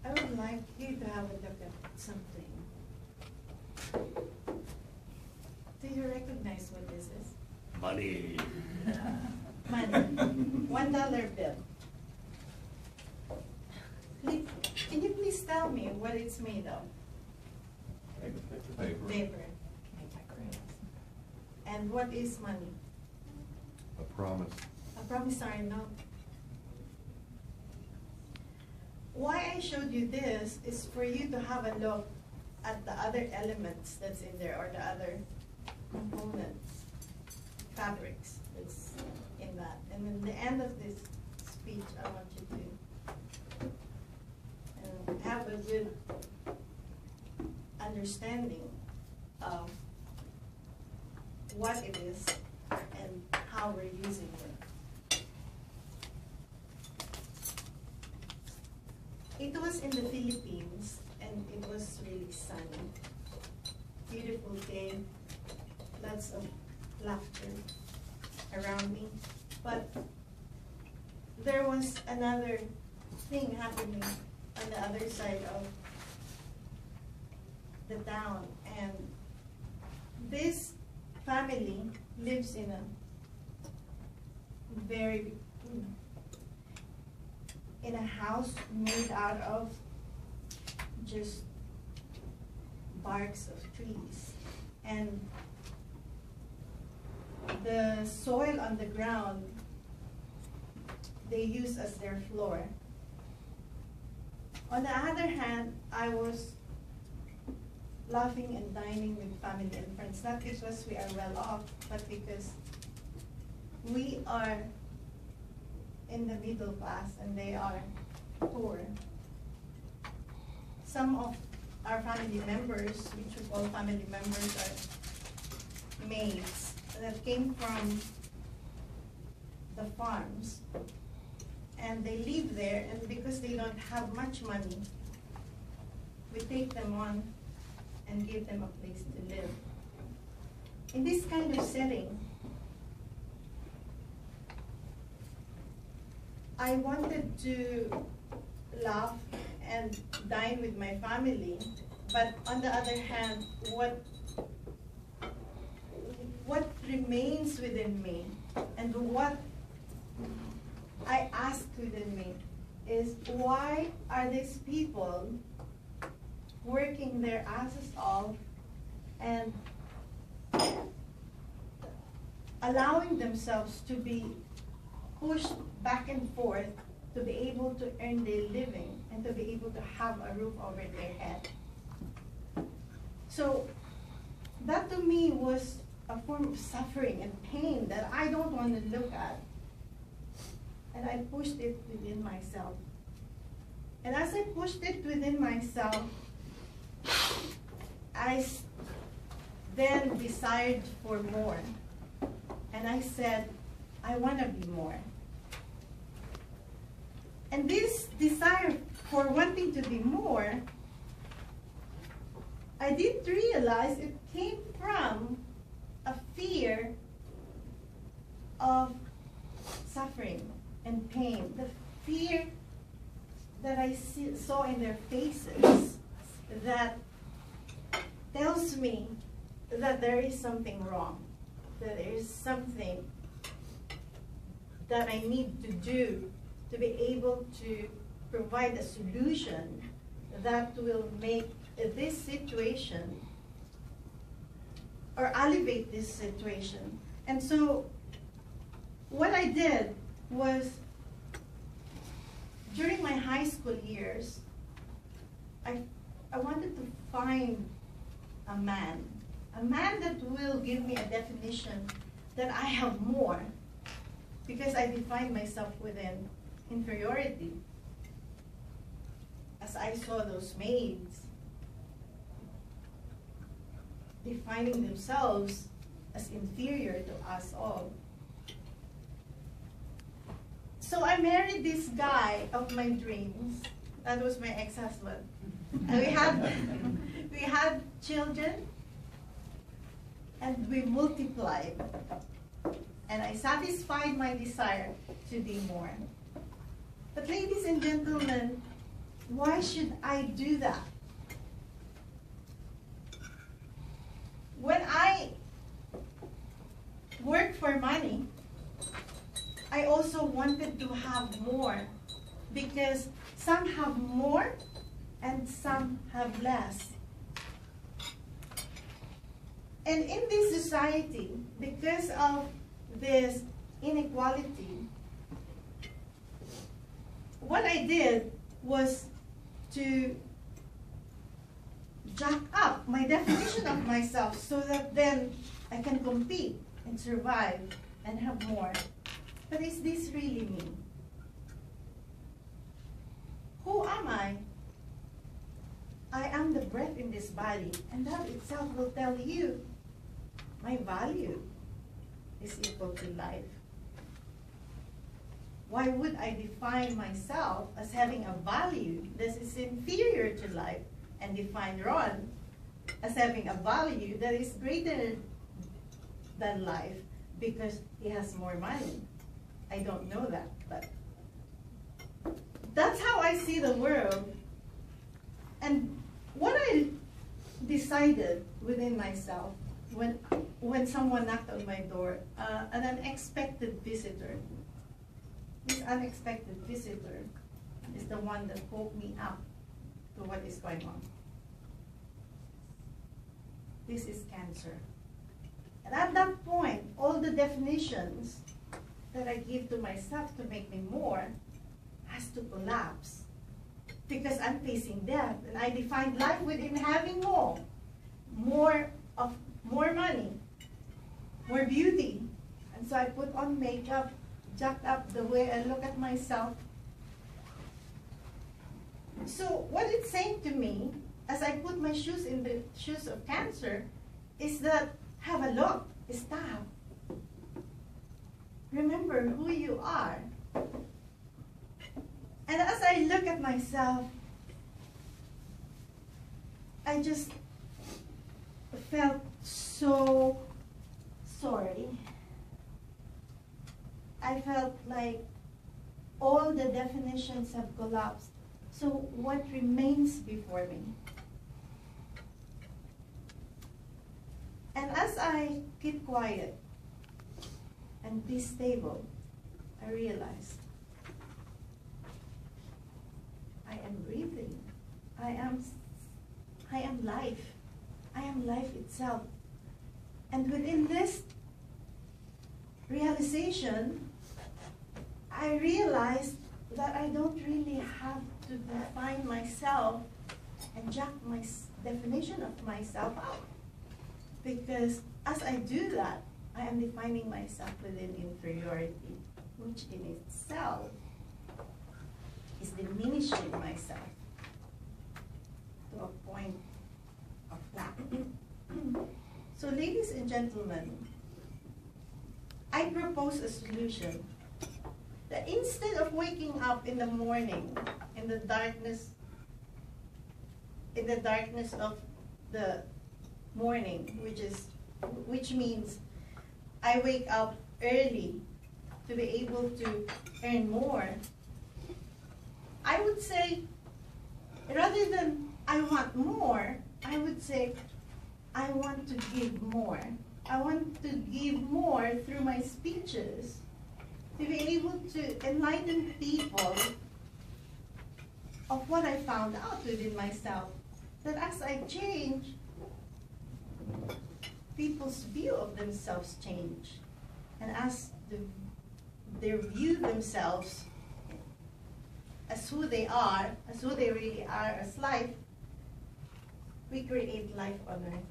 I would like you to have a look at something. Do you recognize what this is? Money. Money. $1 bill. Please, can you please tell me what it's made of? Paper. Paper. And what is money? A promise. A promissory note. Why I showed you this is for you to have a look at the other elements that's in there, or the other components, fabrics that's in that. And in the end of this speech, I want you to have a good understanding of what it is and how we're using it. It was in the Philippines, and it was really sunny. Beautiful day, lots of laughter around me. But there was another thing happening on the other side of the town, and this family lives in a very, in a house made out of just barks of trees. And the soil on the ground they use as their floor. On the other hand, I was laughing and dining with family and friends, not because we are well off, but because we are in the middle class and they are poor. Some of our family members, which we call family members, are maids that came from the farms, and they live there, and because they don't have much money, we take them on and give them a place to live. In this kind of setting, I wanted to laugh and dine with my family, but on the other hand, what remains within me and what I ask within me is, why are these people working their asses off and allowing themselves to be pushed back and forth to be able to earn their living and to be able to have a roof over their head? So that to me was a form of suffering and pain that I don't want to look at. And I pushed it within myself. And as I pushed it within myself, I then desired for more. And I said, I want to be more. And this desire for wanting to be more, I didn't realize it came from a fear of suffering and pain. The fear that I saw in their faces that tells me that there is something wrong, that there is something that I need to do to be able to provide a solution that will make this situation or elevate this situation. And so what I did was, during my high school years, I wanted to find a man that will give me a definition that I have more, because I define myself within inferiority. As I saw those maids defining themselves as inferior to us all. So I married this guy of my dreams. That was my ex-husband. And we had children, and we multiplied. And I satisfied my desire to be more. But ladies and gentlemen, Why should I do that? When I work for money, I also wanted to have more, because some have more and some have less. And in this society, because of this inequality, what I did was to jack up my definition of myself so that then I can compete and survive and have more. But is this really me? Who am I? I am the breath in this body, and that itself will tell you my value is equal to life. Why would I define myself as having a value that is inferior to life, and define Ron as having a value that is greater than life because he has more money? I don't know that, but that's how I see the world. And what I decided within myself when someone knocked on my door, an unexpected visitor. This unexpected visitor is the one that woke me up to what is going on. This is cancer. And at that point, all the definitions that I give to myself to make me more has to collapse. Because I'm facing death, and I defined life within having more money, more beauty. And so I put on makeup, jacked up the way I look at myself. So what it's saying to me, as I put my shoes in the shoes of cancer, is that have a look, stop. Remember who you are. And as I look at myself, I just felt so sorry. I felt like all the definitions have collapsed. So what remains before me? And as I keep quiet and be stable, I realized I am breathing. I am life. I am life itself. And within this realization, I realized that I don't really have to define myself and jack my definition of myself up. Because as I do that, I am defining myself within inferiority, which in itself is diminishing myself to a point of lack. So ladies and gentlemen, I propose a solution that instead of waking up in the morning in the darkness of the morning, which means I wake up early to be able to earn more, I would say, rather than I want more, I would say I want to give more. I want to give more through my speeches to be able to enlighten people of what I found out within myself. That as I change, people's view of themselves change. And as they view themselves as who they are, as who they really are, as life, we create life on earth.